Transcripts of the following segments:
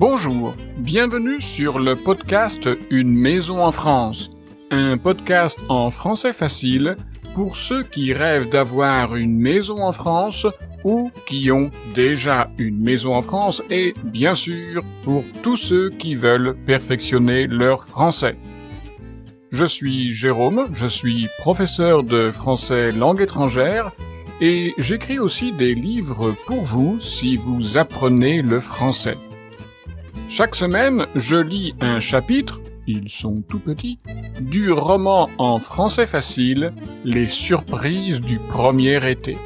Bonjour, bienvenue sur le podcast Une maison en France, un podcast en français facile pour ceux qui rêvent d'avoir une maison en France ou qui ont déjà une maison en France et bien sûr pour tous ceux qui veulent perfectionner leur français. Je suis Jérôme, je suis professeur de français langue étrangère et j'écris aussi des livres pour vous si vous apprenez le français. Chaque semaine, je lis un chapitre, ils sont tout petits, du roman en français facile, Les surprises du premier été.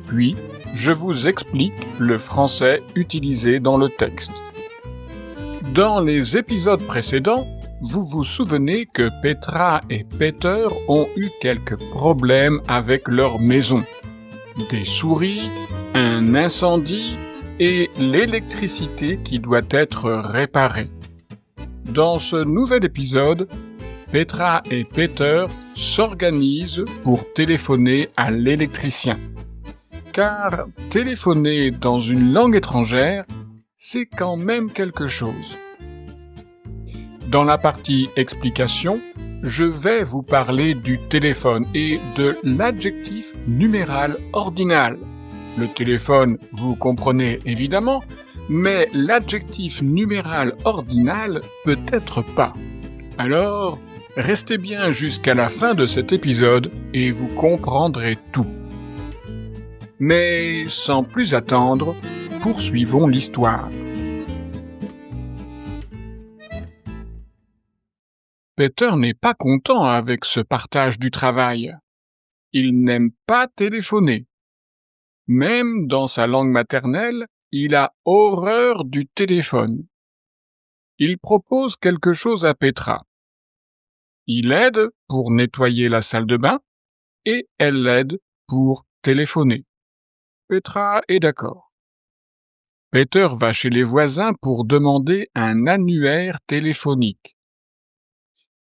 Puis, je vous explique le français utilisé dans le texte. Dans les épisodes précédents, vous vous souvenez que Petra et Peter ont eu quelques problèmes avec leur maison. Des souris, un incendie et l'électricité qui doit être réparée. Dans ce nouvel épisode, Petra et Peter s'organisent pour téléphoner à l'électricien. Car téléphoner dans une langue étrangère, c'est quand même quelque chose. Dans la partie explication, je vais vous parler du téléphone et de l'adjectif numéral ordinal. Le téléphone, vous comprenez évidemment, mais l'adjectif numéral ordinal peut-être pas. Alors, restez bien jusqu'à la fin de cet épisode et vous comprendrez tout. Mais sans plus attendre, poursuivons l'histoire. Peter n'est pas content avec ce partage du travail. Il n'aime pas téléphoner. Même dans sa langue maternelle, il a horreur du téléphone. Il propose quelque chose à Petra. Il aide pour nettoyer la salle de bain et elle l'aide pour téléphoner. Petra est d'accord. Peter va chez les voisins pour demander un annuaire téléphonique.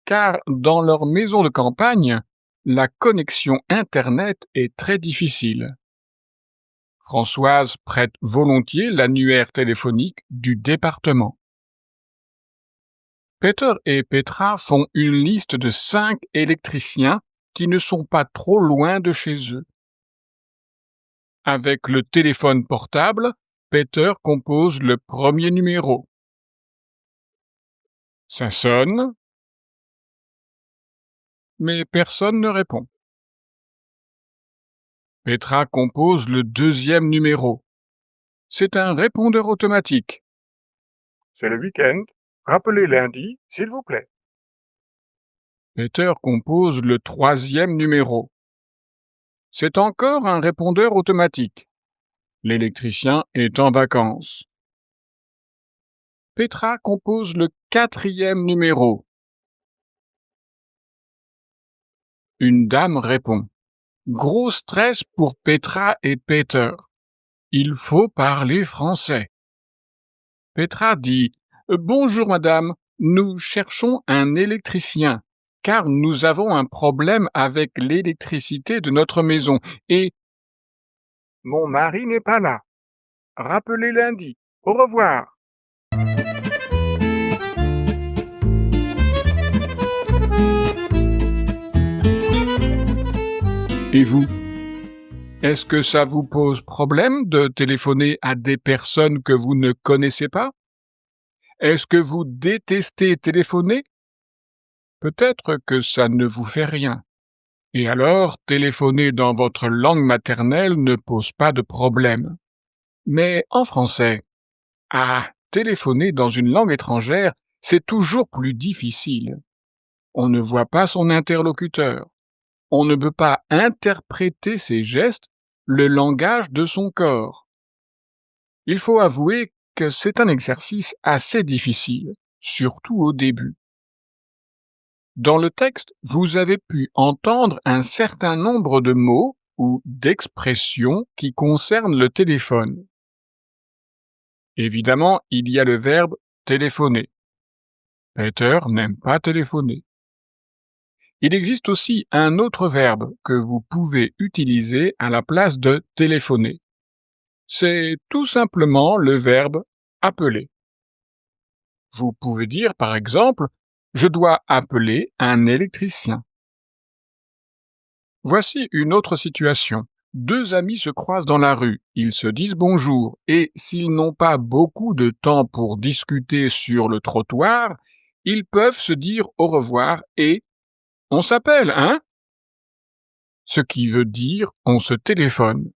Car dans leur maison de campagne, la connexion Internet est très difficile. Françoise prête volontiers l'annuaire téléphonique du département. Peter et Petra font une liste de 5 électriciens qui ne sont pas trop loin de chez eux. Avec le téléphone portable, Peter compose le premier numéro. Ça sonne, mais personne ne répond. Petra compose le deuxième numéro. C'est un répondeur automatique. C'est le week-end. Rappelez lundi, s'il vous plaît. Peter compose le troisième numéro. C'est encore un répondeur automatique. L'électricien est en vacances. Petra compose le quatrième numéro. Une dame répond. Gros stress pour Petra et Peter. Il faut parler français. Petra dit « Bonjour madame, nous cherchons un électricien, car nous avons un problème avec l'électricité de notre maison et... Mon mari n'est pas là. Rappelez lundi. Au revoir. » Et vous? Est-ce que ça vous pose problème de téléphoner à des personnes que vous ne connaissez pas? Est-ce que vous détestez téléphoner? Peut-être que ça ne vous fait rien. Et alors, téléphoner dans votre langue maternelle ne pose pas de problème. Mais en français, téléphoner dans une langue étrangère, c'est toujours plus difficile. On ne voit pas son interlocuteur. On ne peut pas interpréter ses gestes, le langage de son corps. Il faut avouer que c'est un exercice assez difficile, surtout au début. Dans le texte, vous avez pu entendre un certain nombre de mots ou d'expressions qui concernent le téléphone. Évidemment, il y a le verbe téléphoner. Peter n'aime pas téléphoner. Il existe aussi un autre verbe que vous pouvez utiliser à la place de téléphoner. C'est tout simplement le verbe appeler. Vous pouvez dire par exemple je dois appeler un électricien. Voici une autre situation. Deux amis se croisent dans la rue, ils se disent bonjour, et s'ils n'ont pas beaucoup de temps pour discuter sur le trottoir, ils peuvent se dire au revoir et on s'appelle, hein? Ce qui veut dire on se téléphone.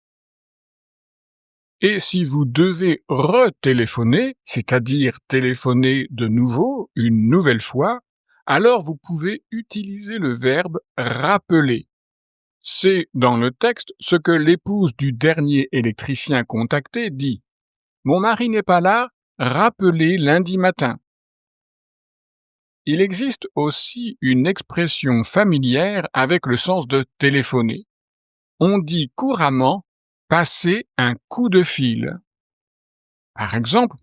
Et si vous devez retéléphoner, c'est-à-dire téléphoner de nouveau, une nouvelle fois, alors vous pouvez utiliser le verbe rappeler. C'est dans le texte ce que l'épouse du dernier électricien contacté dit. Mon mari n'est pas là, rappelez lundi matin. Il existe aussi une expression familière avec le sens de téléphoner. On dit couramment passer un coup de fil. Par exemple,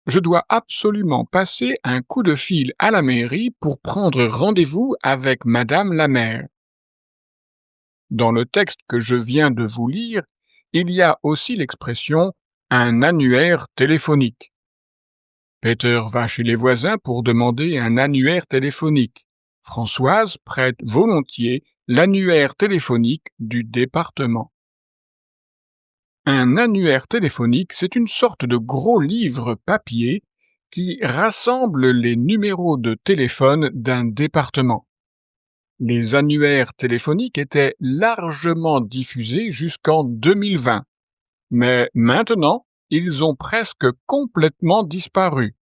je dois absolument passer un coup de fil à la mairie pour prendre rendez-vous avec Madame la maire. Dans le texte que je viens de vous lire, il y a aussi l'expression un annuaire téléphonique. Peter va chez les voisins pour demander un annuaire téléphonique. Françoise prête volontiers l'annuaire téléphonique du département. Un annuaire téléphonique, c'est une sorte de gros livre papier qui rassemble les numéros de téléphone d'un département. Les annuaires téléphoniques étaient largement diffusés jusqu'en 2020, mais maintenant, ils ont presque complètement disparu.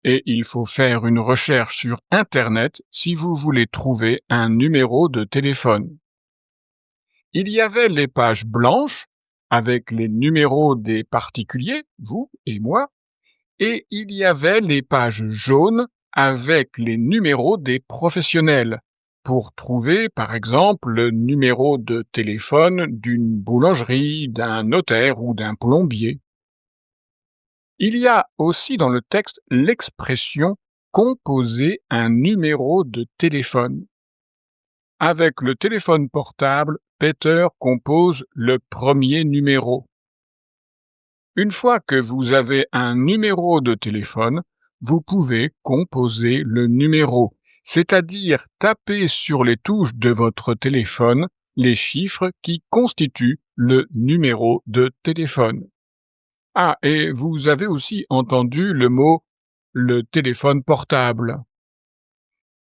Et il faut faire une recherche sur Internet si vous voulez trouver un numéro de téléphone. Il y avait les pages blanches, avec les numéros des particuliers, vous et moi, et il y avait les pages jaunes avec les numéros des professionnels, pour trouver par exemple le numéro de téléphone d'une boulangerie, d'un notaire ou d'un plombier. Il y a aussi dans le texte l'expression composer un numéro de téléphone. Avec le téléphone portable, Peter compose le premier numéro. Une fois que vous avez un numéro de téléphone, vous pouvez composer le numéro, c'est-à-dire taper sur les touches de votre téléphone les chiffres qui constituent le numéro de téléphone. Ah, et vous avez aussi entendu le mot le téléphone portable.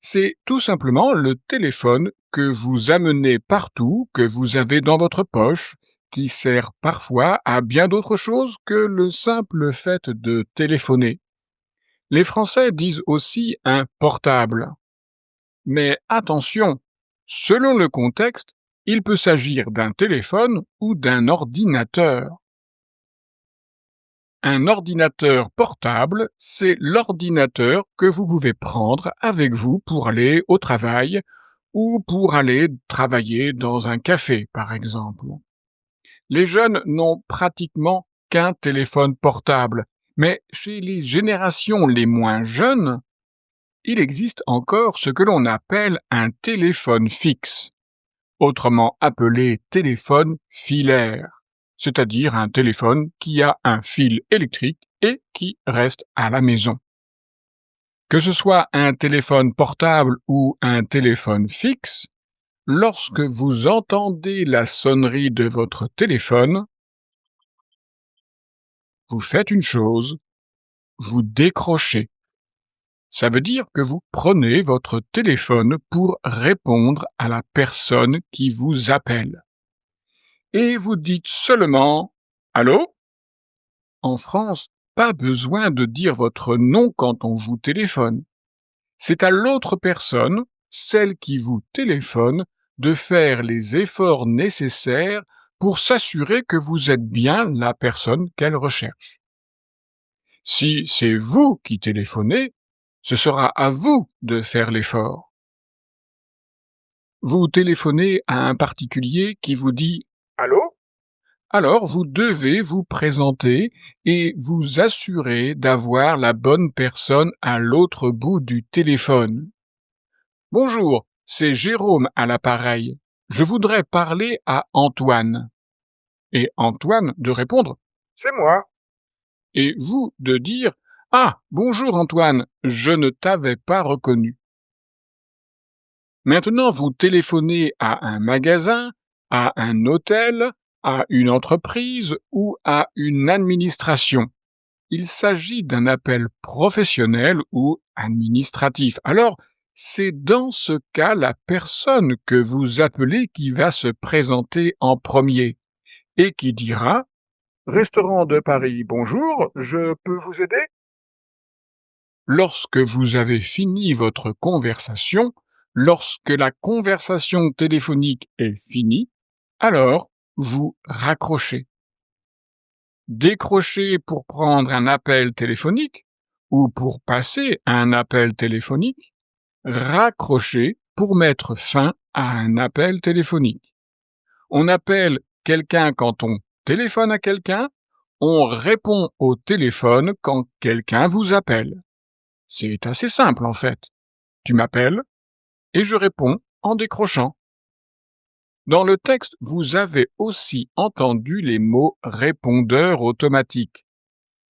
C'est tout simplement le téléphone que vous amenez partout, que vous avez dans votre poche, qui sert parfois à bien d'autres choses que le simple fait de téléphoner. Les Français disent aussi un portable. Mais attention, selon le contexte, il peut s'agir d'un téléphone ou d'un ordinateur. Un ordinateur portable, c'est l'ordinateur que vous pouvez prendre avec vous pour aller au travail ou pour aller travailler dans un café, par exemple. Les jeunes n'ont pratiquement qu'un téléphone portable, mais chez les générations les moins jeunes, il existe encore ce que l'on appelle un téléphone fixe, autrement appelé téléphone filaire, c'est-à-dire un téléphone qui a un fil électrique et qui reste à la maison. Que ce soit un téléphone portable ou un téléphone fixe, lorsque vous entendez la sonnerie de votre téléphone, vous faites une chose, vous décrochez. Ça veut dire que vous prenez votre téléphone pour répondre à la personne qui vous appelle. Et vous dites seulement « Allô ?» En France, pas besoin de dire votre nom quand on vous téléphone. C'est à l'autre personne, celle qui vous téléphone, de faire les efforts nécessaires pour s'assurer que vous êtes bien la personne qu'elle recherche. Si c'est vous qui téléphonez, ce sera à vous de faire l'effort. Vous téléphonez à un particulier qui vous dit « Allô ?» Alors vous devez vous présenter et vous assurer d'avoir la bonne personne à l'autre bout du téléphone. « Bonjour, c'est Jérôme à l'appareil. Je voudrais parler à Antoine. » Et Antoine de répondre « C'est moi. » Et vous de dire Ah, bonjour Antoine, je ne t'avais pas reconnu. Maintenant, vous téléphonez à un magasin, à un hôtel, à une entreprise ou à une administration. Il s'agit d'un appel professionnel ou administratif. Alors, c'est dans ce cas la personne que vous appelez qui va se présenter en premier et qui dira Restaurant de Paris, bonjour, je peux vous aider? Lorsque vous avez fini votre conversation, lorsque la conversation téléphonique est finie, alors vous raccrochez. Décrocher pour prendre un appel téléphonique ou pour passer un appel téléphonique, raccrocher pour mettre fin à un appel téléphonique. On appelle quelqu'un quand on téléphone à quelqu'un, on répond au téléphone quand quelqu'un vous appelle. C'est assez simple en fait. Tu m'appelles et je réponds en décrochant. Dans le texte, vous avez aussi entendu les mots répondeur automatique.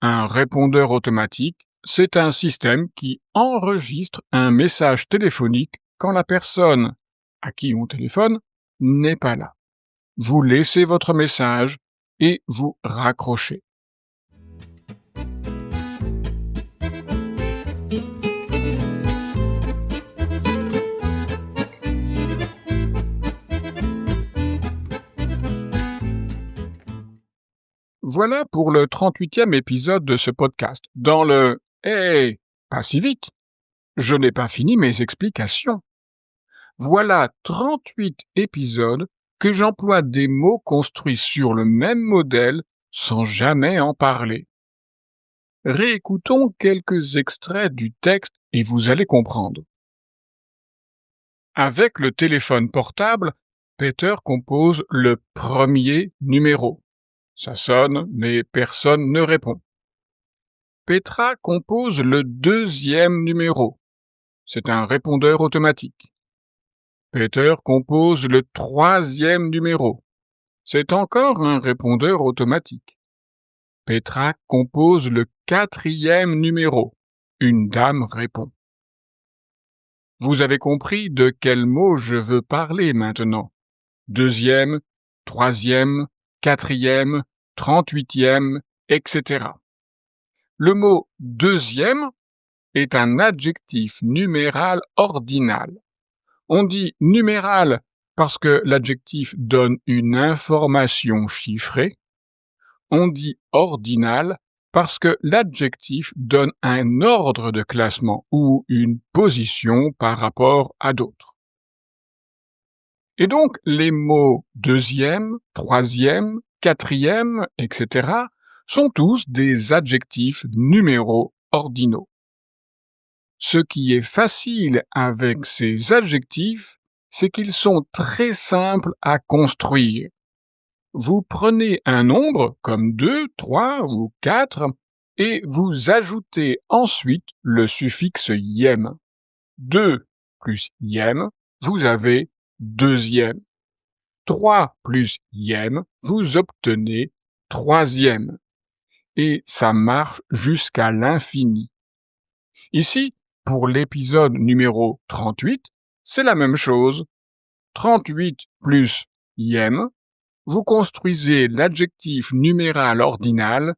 Un répondeur automatique, c'est un système qui enregistre un message téléphonique quand la personne à qui on téléphone n'est pas là. Vous laissez votre message et vous raccrochez. Voilà pour le 38e épisode de ce podcast. Dans le « Hey, pas si vite, je n'ai pas fini mes explications ». Voilà 38 épisodes que j'emploie des mots construits sur le même modèle sans jamais en parler. Réécoutons quelques extraits du texte et vous allez comprendre. Avec le téléphone portable, Peter compose le premier numéro. Ça sonne, mais personne ne répond. Petra compose le deuxième numéro. C'est un répondeur automatique. Peter compose le troisième numéro. C'est encore un répondeur automatique. Petra compose le quatrième numéro. Une dame répond. Vous avez compris de quel mot je veux parler maintenant. Deuxième, troisième, quatrième, 38e, etc. Le mot deuxième est un adjectif numéral ordinal. On dit numéral parce que l'adjectif donne une information chiffrée. On dit ordinal parce que l'adjectif donne un ordre de classement ou une position par rapport à d'autres. Et donc, les mots deuxième, troisième, quatrième, etc. sont tous des adjectifs numéros ordinaux. Ce qui est facile avec ces adjectifs, c'est qu'ils sont très simples à construire. Vous prenez un nombre comme 2, 3 ou 4 et vous ajoutez ensuite le suffixe ième. 2 plus ième, vous avez deuxième. 3 plus ième, vous obtenez troisième. Et ça marche jusqu'à l'infini. Ici, pour l'épisode numéro 38, c'est la même chose. 38 plus ième, vous construisez l'adjectif numéral ordinal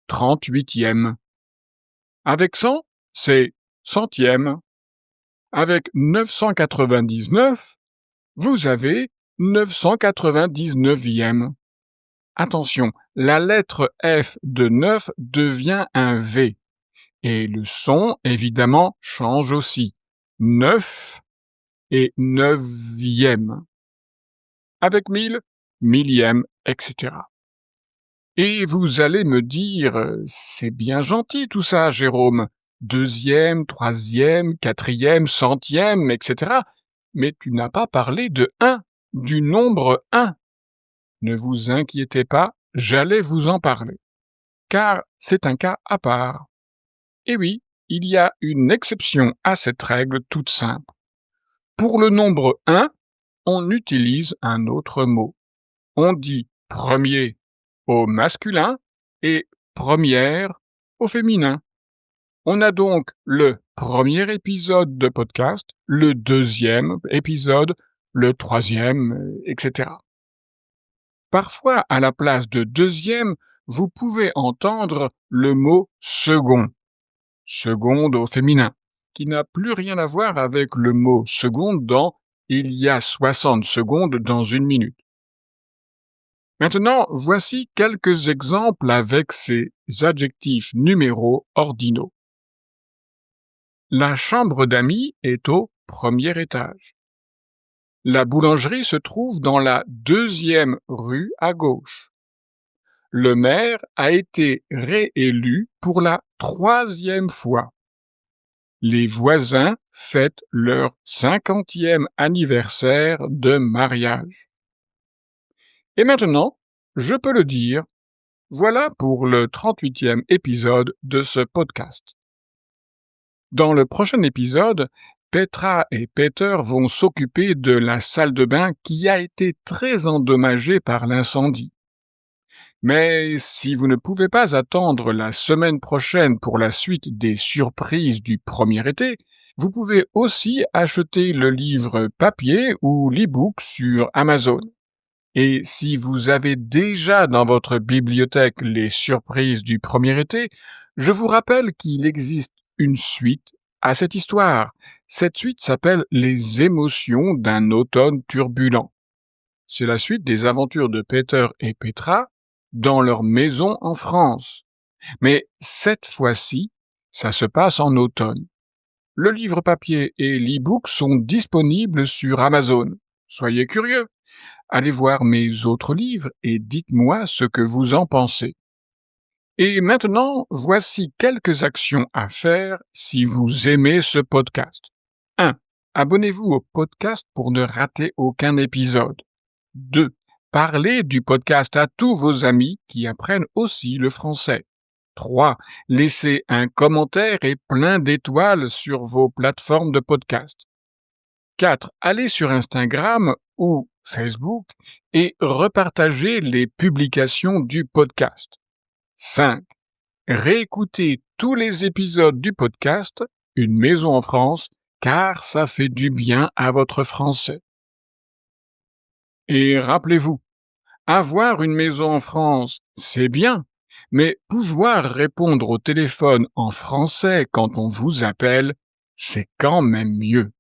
38e. Avec 100, c'est centième. Avec 999, vous avez 999e. Attention, la lettre F de 9 devient un V. Et le son, évidemment, change aussi. 9 et 9e. Avec 1000, millième, etc. Et vous allez me dire, c'est bien gentil tout ça, Jérôme. Deuxième, troisième, quatrième, centième, etc. Mais tu n'as pas parlé de 1, du nombre 1. Ne vous inquiétez pas, j'allais vous en parler. Car c'est un cas à part. Et oui, il y a une exception à cette règle toute simple. Pour le nombre 1, on utilise un autre mot. On dit premier au masculin et première au féminin. On a donc le premier épisode de podcast, le deuxième épisode, le troisième, etc. Parfois, à la place de deuxième, vous pouvez entendre le mot second, seconde au féminin, qui n'a plus rien à voir avec le mot seconde dans il y a 60 secondes dans une minute. Maintenant, voici quelques exemples avec ces adjectifs numéros ordinaux. La chambre d'amis est au premier étage. La boulangerie se trouve dans la deuxième rue à gauche. Le maire a été réélu pour la 3e fois. Les voisins fêtent leur 50e anniversaire de mariage. Et maintenant, je peux le dire, voilà pour le 38e épisode de ce podcast. Dans le prochain épisode, Petra et Peter vont s'occuper de la salle de bain qui a été très endommagée par l'incendie. Mais si vous ne pouvez pas attendre la semaine prochaine pour la suite des surprises du premier été, vous pouvez aussi acheter le livre papier ou l'e-book sur Amazon. Et si vous avez déjà dans votre bibliothèque les surprises du premier été, je vous rappelle qu'il existe une suite à cette histoire. Cette suite s'appelle Les émotions d'un automne turbulent. C'est la suite des aventures de Peter et Petra dans leur maison en France. Mais cette fois-ci, ça se passe en automne. Le livre papier et l'e-book sont disponibles sur Amazon. Soyez curieux. Allez voir mes autres livres et dites-moi ce que vous en pensez. Et maintenant, voici quelques actions à faire si vous aimez ce podcast. 1. Abonnez-vous au podcast pour ne rater aucun épisode. 2. Parlez du podcast à tous vos amis qui apprennent aussi le français. 3. Laissez un commentaire et plein d'étoiles sur vos plateformes de podcast. 4. Allez sur Instagram ou Facebook et repartagez les publications du podcast. 5. Réécoutez tous les épisodes du podcast Une maison en France, car ça fait du bien à votre français. Et rappelez-vous, avoir une maison en France, c'est bien, mais pouvoir répondre au téléphone en français quand on vous appelle, c'est quand même mieux.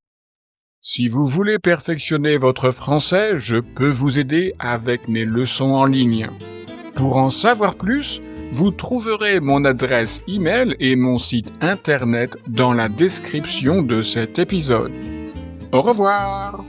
Si vous voulez perfectionner votre français, je peux vous aider avec mes leçons en ligne. Pour en savoir plus, vous trouverez mon adresse e-mail et mon site internet dans la description de cet épisode. Au revoir!